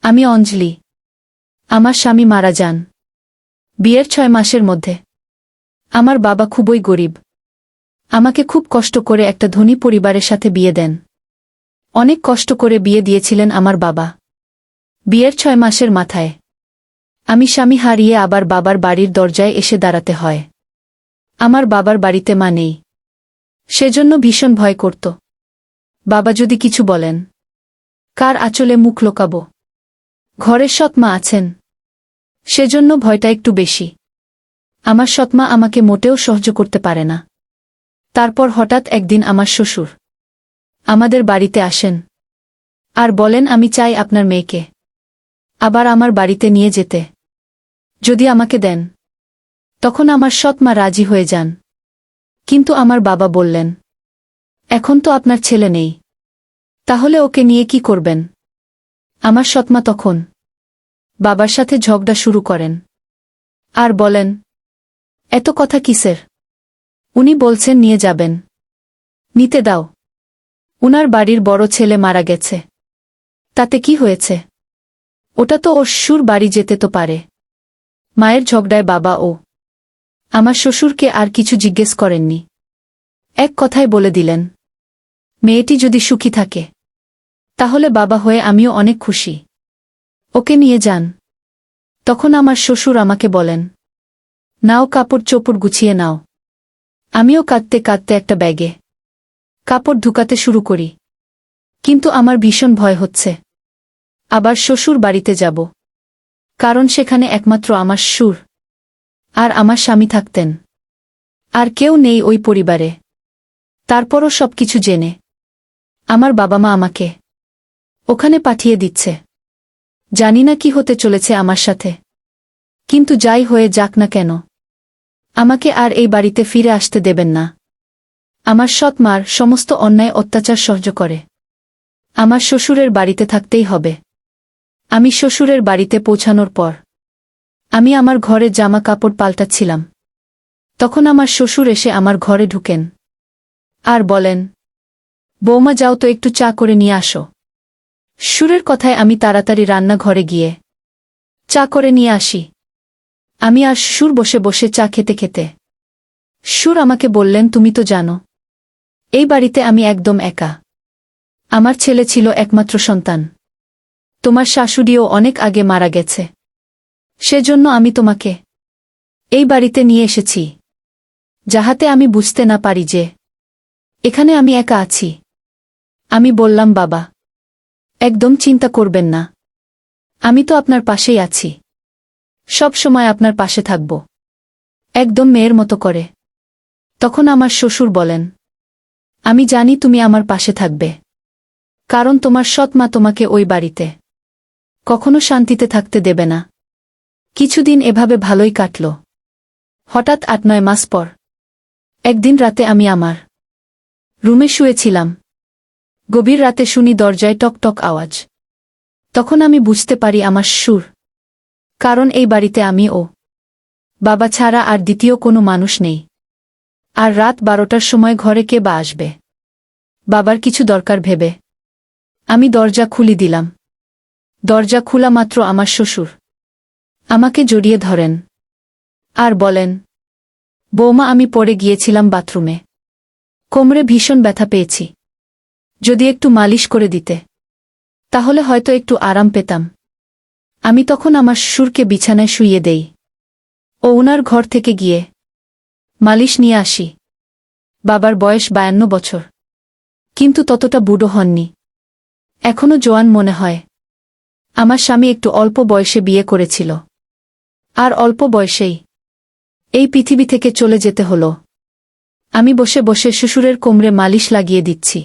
আমি অঞ্জলি। আমার স্বামী মারা যান বিয়ের 6 মাসের মধ্যে। আমার বাবা খুবই গরিব। আমাকে খুব কষ্ট করে একটা ধনী পরিবারের সাথে বিয়ে দেন। অনেক কষ্ট করে বিয়ে দিয়েছিলেন আমার বাবা। বিয়ের 6 মাসের মাথায় আমি স্বামী হারিয়ে আবার বাবার বাড়ির দরজায় এসে দাঁড়াতে হয়। আমার বাবার বাড়িতে মা নেই, সেজন্য ভীষণ ভয় করত। বাবা যদি কিছু বলেন, কার আঁচলে মুখ লুকাব? ঘরের সৎমা আছেন, সেজন্য ভয়টা একটু বেশি। আমার সৎমা আমাকে মোটেও সহ্য করতে পারে না। তারপর হঠাৎ একদিন আমার শ্বশুর আমাদের বাড়িতে আসেন আর বলেন, আমি চাই আপনার মেয়েকে আবার আমার বাড়িতে নিয়ে যেতে, যদি আমাকে দেন। তখন আমার সৎমা রাজি হয়ে যান, কিন্তু আমার বাবা বললেন, এখন তো আপনার ছেলে নেই, তাহলে ওকে নিয়ে কি করবেন? আমার সৎমা তখন বাবার সাথে ঝগড়া শুরু করেন আর বলেন, এত কথা কিসের? উনি বলছেন নিয়ে যাবেন, নিতে দাও। উনার বাড়ির বড় ছেলে মারা গেছে, তাতে কি হয়েছে? ওটা তো ওর শ্বশুর বাড়ি, যেতে তো পারে। মায়ের ঝগড়ায় বাবা ও আমার শ্বশুরকে আর কিছু জিজ্ঞেস করেননি, এক কথায় বলে দিলেন, মেয়েটি যদি সুখী থাকে তাহলে বাবা হয়ে আমিও অনেক খুশি, ওকে নিয়ে যান। তখন আমার শ্বশুর আমাকে বলেন, নাও কাপড় চোপড় গুছিয়ে নাও। আমিও কাঁদতে কাঁদতে একটা ব্যাগে কাপড় ঢুকাতে শুরু করি, কিন্তু আমার ভীষণ ভয় হচ্ছে আবার শ্বশুর বাড়িতে যাব, কারণ সেখানে একমাত্র আমার শ্বশুর আর আমার স্বামী থাকতেন, আর কেউ নেই ওই পরিবারে। তারপরও সবকিছু জেনে আমার বাবা মা আমাকে ওখানে পাঠিয়ে দিচ্ছে। জানি না কি হতে চলেছে আমার সাথে, কিন্তু যাই হয়ে যাক না কেন, আমাকে আর এই বাড়িতে ফিরে আসতে দেবেন না। আমার সৎ মার সমস্ত অন্যায় অত্যাচার সহ্য করে আমার শ্বশুরের বাড়িতে থাকতেই হবে। আমি শ্বশুরের বাড়িতে পৌঁছানোর পর আমি আমার ঘরে জামা কাপড় পাল্টাচ্ছিলাম, তখন আমার শ্বশুর এসে আমার ঘরে ঢুকেন আর বলেন, বৌমা যাও তো একটু চা করে নিয়ে আসো। শ্বশুরের কথায় আমি তাড়াতাড়ি রান্নাঘরে গিয়ে চা করে নিয়ে আসি। আমি আর শ্বশুর বসে বসে চা খেতে খেতে শ্বশুর আমাকে বললেন, তুমি তো জানো এই বাড়িতে আমি একদম একা। আমার ছেলে ছিল একমাত্র সন্তান, তোমার শাশুড়িও অনেক আগে মারা গেছে, সেজন্য আমি তোমাকে এই বাড়িতে নিয়ে এসেছি, যাহাতে আমি বুঝতে না পারি যে এখানে আমি একা আছি। আমি বললাম, বাবা একদম চিন্তা করবেন না, আমি তো আপনার পাশেই আছি, সব সময় আপনার পাশে থাকব, একদম মেয়ের মতো করে। তখন আমার শ্বশুর বলেন, আমি জানি তুমি আমার পাশে থাকবে, কারণ তোমার সৎ মা তোমাকে ওই বাড়িতে কখনো শান্তিতে থাকতে দেবে না। কিছুদিন এভাবে ভালোই কাটল। হঠাৎ 8-9 মাস পর একদিন রাতে আমি আমার রুমে শুয়েছিলাম। গভীর রাতে শুনি দরজায় টক টক আওয়াজ। তখন আমি বুঝতে পারি আমার শ্বশুর, কারণ এই বাড়িতে আমি ও বাবা ছাড়া আর দ্বিতীয় কোনো মানুষ নেই। আর রাত 12টার সময় ঘরে কে বা আসবে? বাবার কিছু দরকার ভেবে আমি দরজা খুলে দিলাম। দরজা খোলা মাত্র আমার শ্বশুর আমাকে জড়িয়ে ধরেন আর বলেন, বৌমা আমি পড়ে গিয়েছিলাম বাথরুমে, কোমরে ভীষণ ব্যথা পেয়েছি, যদি একটু মালিশ করে দিতে তাহলে হয়তো একটু আরাম পেতাম। আমি তখন আমার শ্বশুরকে বিছানায় শুইয়ে দেই ও ওনার ঘর থেকে গিয়ে মালিশ নিয়ে আসি। বাবার বয়স 52 বছর, কিন্তু ততটা বুড়ো হননি, এখনো জোয়ান মনে হয়। আমার স্বামী একটু অল্প বয়সে বিয়ে করেছিল, আর অল্প বয়সেই এই পৃথিবী থেকে চলে যেতে হলো। আমি বসে বসে শ্বশুরের কোমরে মালিশ লাগিয়ে দিচ্ছি।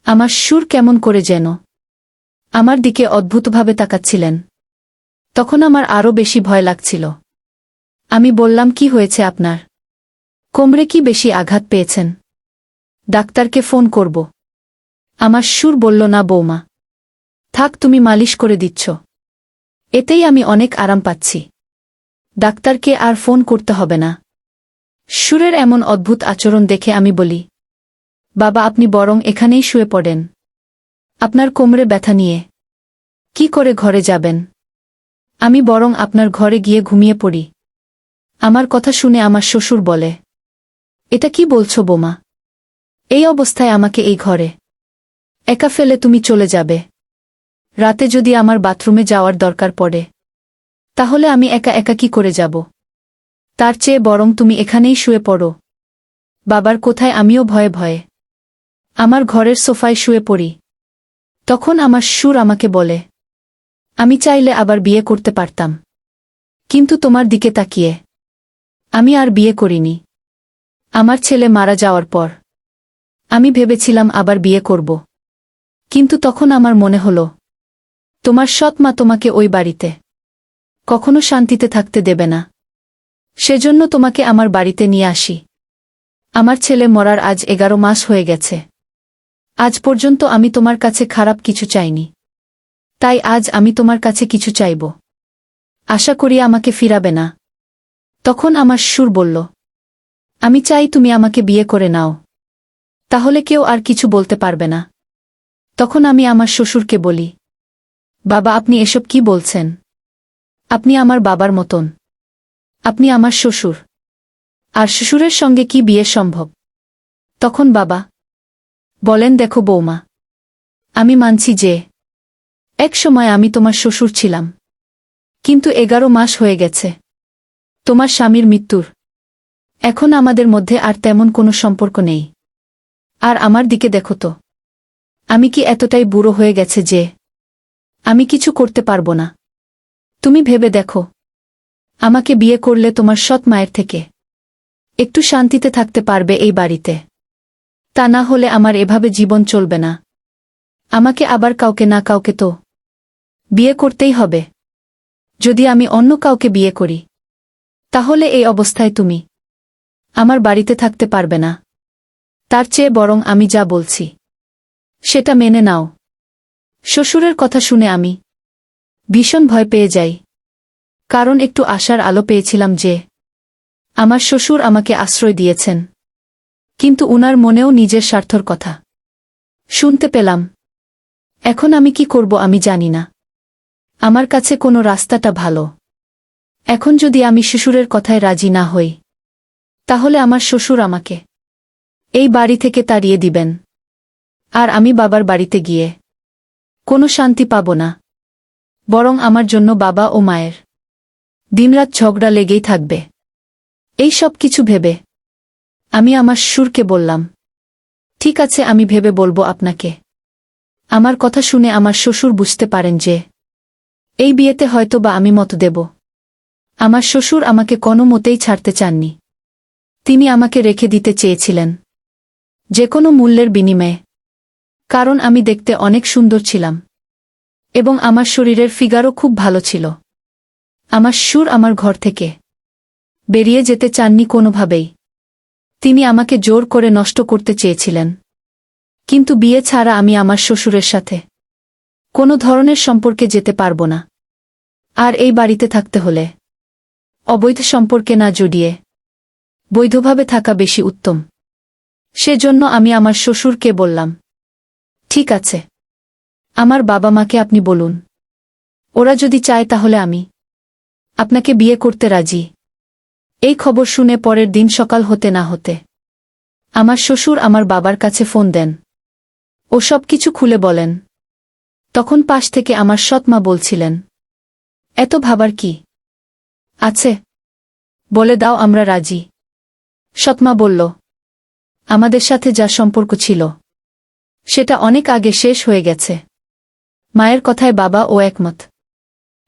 আমার শ্বশুর কেমন করে যেন আমার দিকে অদ্ভুতভাবে তাকাচ্ছিলেন। তখন আমার আরও বেশি ভয় লাগছিল। আমি বললাম, কি হয়েছে আপনার? কোমরে কি বেশি আঘাত পেয়েছেন? ডাক্তারকে ফোন করব? আমার শ্বশুর বলল, না বৌমা, থাক, তুমি মালিশ করে দিচ্ছ, এতেই আমি অনেক আরাম পাচ্ছি, ডাক্তারকে আর ফোন করতে হবে না। শ্বশুরের এমন অদ্ভুত আচরণ দেখে আমি বলি, বাবা আপনি বরং এখানেই শুয়ে পড়েন, আপনার কোমরে ব্যথা নিয়ে কি করে ঘরে যাবেন? আমি বরং আপনার ঘরে গিয়ে ঘুমিয়ে পড়ি। আমার কথা শুনে আমার শ্বশুর বলে, এটা কি বলছো বোমা? এই অবস্থায় আমাকে এই ঘরে একা ফেলে তুমি চলে যাবে? রাতে যদি আমার বাথরুমে যাওয়ার দরকার পড়ে, তাহলে আমি একা একা কি করে যাব? তার চেয়ে বরং তুমি এখানেই শুয়ে পড়ো। বাবার কোথায় আমিও ভয়ে ভয়ে আমার ঘরের সোফায় শুয়ে পড়ি। তখন আমার শ্বশুর আমাকে বলে, আমি চাইলে আবার বিয়ে করতে পারতাম, কিন্তু তোমার দিকে তাকিয়ে আমি আর বিয়ে করিনি। আমার ছেলে মারা যাওয়ার পর আমি ভেবেছিলাম আবার বিয়ে করব, কিন্তু তখন আমার মনে হলো তোমার সৎ মা তোমাকে ওই বাড়িতে কখনো শান্তিতে থাকতে দেবে না। সেজন্য তোমাকে আমার বাড়িতে নিয়ে আসি। আমার ছেলে মরার আজ 11 মাস হয়ে গেছে। আজ পর্যন্ত আমি তোমার কাছে খারাপ কিছু চাইনি, তাই আজ আমি তোমার কাছে কিছু চাইব। আশা করি আমাকে ফিরাবে না। তখন আমার শ্বশুর বলল, আমি চাই তুমি আমাকে বিয়ে করে নাও, তাহলে কেউ আর কিছু বলতে পারবে না। তখন আমি আমার শ্বশুরকে বলি, বাবা আপনি এসব কি বলছেন? আপনি আমার বাবার মতন, আপনি আমার শ্বশুর, আর শ্বশুরের সঙ্গে কি বিয়ে সম্ভব? তখন বাবা বলেন, দেখো বৌমা, আমি মানছি যে এক সময় আমি তোমার শ্বশুর ছিলাম, কিন্তু 11 মাস হয়ে গেছে তোমার স্বামীর মৃত্যুর। এখন আমাদের মধ্যে আর তেমন কোনো সম্পর্ক নেই। আর আমার দিকে দেখো তো, আমি কি এতটাই বুড়ো হয়ে গেছে যে আমি কিছু করতে পারবো না? তুমি ভেবে দেখো, আমাকে বিয়ে করলে তোমার সৎ মায়ের থেকে একটু শান্তিতে থাকতে পারবে এই বাড়িতে। তা না হলে আমার এভাবে জীবন চলবে না। আমাকে আবার কাউকে না কাউকে তো বিয়ে করতেই হবে। যদি আমি অন্য কাউকে বিয়ে করি, তাহলে এই অবস্থায় তুমি আমার বাড়িতে থাকতে পারবে না। তার চেয়ে বরং আমি যা বলছি সেটা মেনে নাও। শ্বশুরের কথা শুনে আমি ভীষণ ভয় পেয়ে যাই, কারণ একটু আশার আলো পেয়েছিলাম যে আমার শ্বশুর আমাকে আশ্রয় দিয়েছেন, কিন্তু উনার মনেও নিজের স্বার্থর কথা শুনতে পেলাম। এখন আমি কি করব আমি জানি না। আমার কাছে কোনো রাস্তাটা ভালো। এখন যদি আমি শ্বশুরের কথায় রাজি না হই, তাহলে আমার শ্বশুর আমাকে এই বাড়ি থেকে তাড়িয়ে দিবেন, আর আমি বাবার বাড়িতে গিয়ে কোনো শান্তি পাব না। বরং আমার জন্য বাবা ও মায়ের দিনরাত ঝগড়া লেগেই থাকবে। এই সব কিছু ভেবে আমি আমার শ্বশুরকে বললাম, ঠিক আছে, আমি ভেবে বলবো আপনাকে। আমার কথা শুনে আমার শ্বশুর বুঝতে পারেন যে এই বিয়েতে হয়তো বা আমি মত দেব। আমার শ্বশুর আমাকে কোনো মতেই ছাড়তে চাননি। তিনি আমাকে রেখে দিতে চেয়েছিলেন যে কোনো মূল্যের বিনিময়ে, কারণ আমি দেখতে অনেক সুন্দর ছিলাম এবং আমার শরীরের ফিগারও খুব ভালো ছিল। আমার শ্বশুর আমার ঘর থেকে বেরিয়ে যেতে চাননি কোনোভাবেই। তিনি আমাকে জোর করে নষ্ট করতে চেয়েছিলেন, কিন্তু বিয়ে ছাড়া আমি আমার শ্বশুরের সাথে কোনো ধরনের সম্পর্কে যেতে পারব না। আর এই বাড়িতে থাকতে হলে অবৈধ সম্পর্কে না জড়িয়ে বৈধভাবে থাকা বেশি উত্তম। সেজন্য আমি আমার শ্বশুরকে বললাম, ঠিক আছে, আমার বাবা মাকে আপনি বলুন। ওরা যদি চায় তাহলে আমি আপনাকে বিয়ে করতে রাজি। এই খবর শুনে পরের দিন সকাল হতে না হতে আমার শ্বশুর আমার বাবার কাছে ফোন দেন ও সব কিছু খুলে বলেন। তখন পাশ থেকে আমার সৎ মা বলছিলেন, এত ভাবার কি আছে, বলে দাও আমরা রাজি। সৎমা বলল, আমাদের সাথে যা সম্পর্ক ছিল সেটা অনেক আগে শেষ হয়ে গেছে। মায়ের কথায় বাবা ও একমত।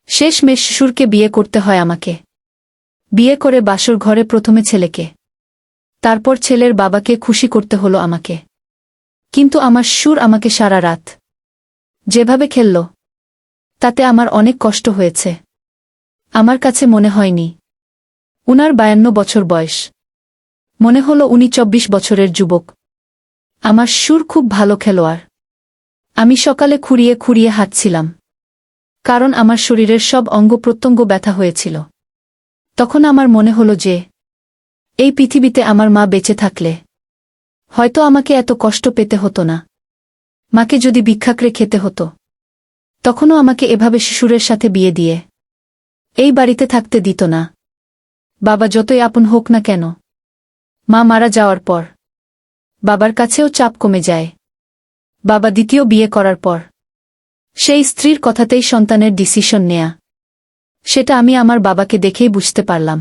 শেষমেশ শ্বশুরকে বিয়ে করতে হয় আমাকে। বিয়ে করে বাসর ঘরে প্রথমে ছেলেকে, তারপর ছেলের বাবাকে খুশি করতে হলো আমাকে। কিন্তু আমার শ্বশুর আমাকে সারা রাত যেভাবে খেলল, তাতে আমার অনেক কষ্ট হয়েছে। আমার কাছে মনে হয়নি উনার 52 বছর বয়স, মনে হলো উনি 24 বছরের যুবক। আমার শ্বশুর খুব ভালো খেলোয়াড়। আমি সকালে খুঁড়িয়ে খুঁড়িয়ে হাঁটছিলাম, কারণ আমার শরীরের সব অঙ্গ প্রত্যঙ্গ ব্যথা হয়েছিল। তখন আমার মনে হলো যে এই পৃথিবীতে আমার মা বেঁচে থাকলে হয়তো আমাকে এত কষ্ট পেতে হতো না। মাকে যদি ভিক্ষাকরে খেতে হতো, তখনও আমাকে এভাবে শিশুরের সাথে বিয়ে দিয়ে এই বাড়িতে থাকতে দিত না। বাবা যতই আপন হোক না কেন, মা মারা যাওয়ার পর বাবার কাছেও চাপ কমে যায়। বাবা দ্বিতীয় বিয়ে করার পর সেই স্ত্রীর কথাতেই সন্তানের ডিসিশন নেয়া, সেটা আমি আমার বাবাকে দেখেই বুঝতে পারলাম।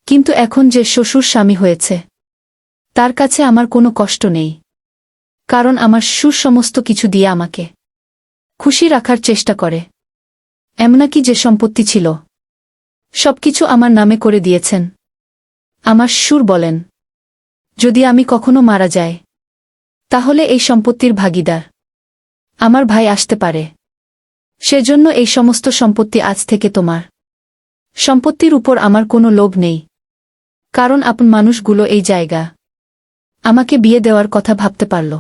কিন্তু এখন যে শ্বশুর স্বামী হয়েছে, তার কাছে আমার কোনো কষ্ট নেই, কারণ আমার শ্বশুর সমস্ত কিছু দিয়ে আমাকে খুশি রাখার চেষ্টা করে। এমনকি যে সম্পত্তি ছিল, সবকিছু আমার নামে করে দিয়েছেন। আমার শ্বশুর বলেন, যদি আমি কখনো মারা যাই, তাহলে এই সম্পত্তির ভাগীদার আমার ভাই আসতে পারে। সেজন্য এই সমস্ত সম্পত্তি আজ থেকে তোমার। সম্পত্তির উপর আমার কোনো লোভ নেই, কারণ আপন মানুষগুলো এই জায়গা আমাকে বিয়ে দেওয়ার কথা ভাবতে পারল।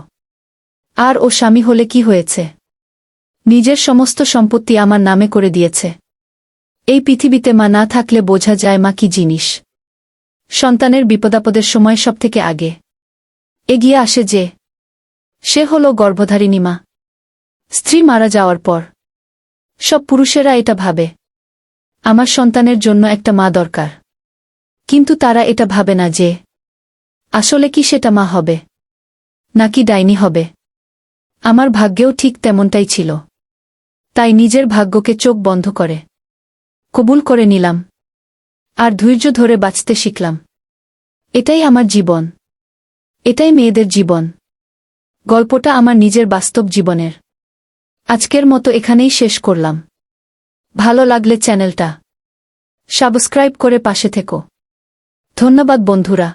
আর ও স্বামী হলে কি হয়েছে, নিজের সমস্ত সম্পত্তি আমার নামে করে দিয়েছে। এই পৃথিবীতে মা না থাকলে বোঝা যায় মা কি জিনিস। সন্তানের বিপদাপদের সময় সবথেকে আগে এগিয়ে আসে যে, সে হল গর্ভধারিণী মা। স্ত্রী মারা যাওয়ার পর সব পুরুষেরা এটা ভাবে, আমার সন্তানের জন্য একটা মা দরকার, কিন্তু তারা এটা ভাবে না যে আসলে কি সেটা মা হবে নাকি ডাইনি হবে। আমার ভাগ্যেও ঠিক তেমনটাই ছিল, তাই নিজের ভাগ্যকে চোখ বন্ধ করে কবুল করে নিলাম আর ধৈর্য ধরে বাঁচতে শিখলাম। এটাই আমার জীবন, এটাই মেয়েদের জীবন। গল্পটা আমার নিজের বাস্তব জীবনের। আজকের মতো এখানেই শেষ করলাম। ভালো লাগলে চ্যানেলটা সাবস্ক্রাইব করে পাশে থেকো। ধন্যবাদ বন্ধুরা।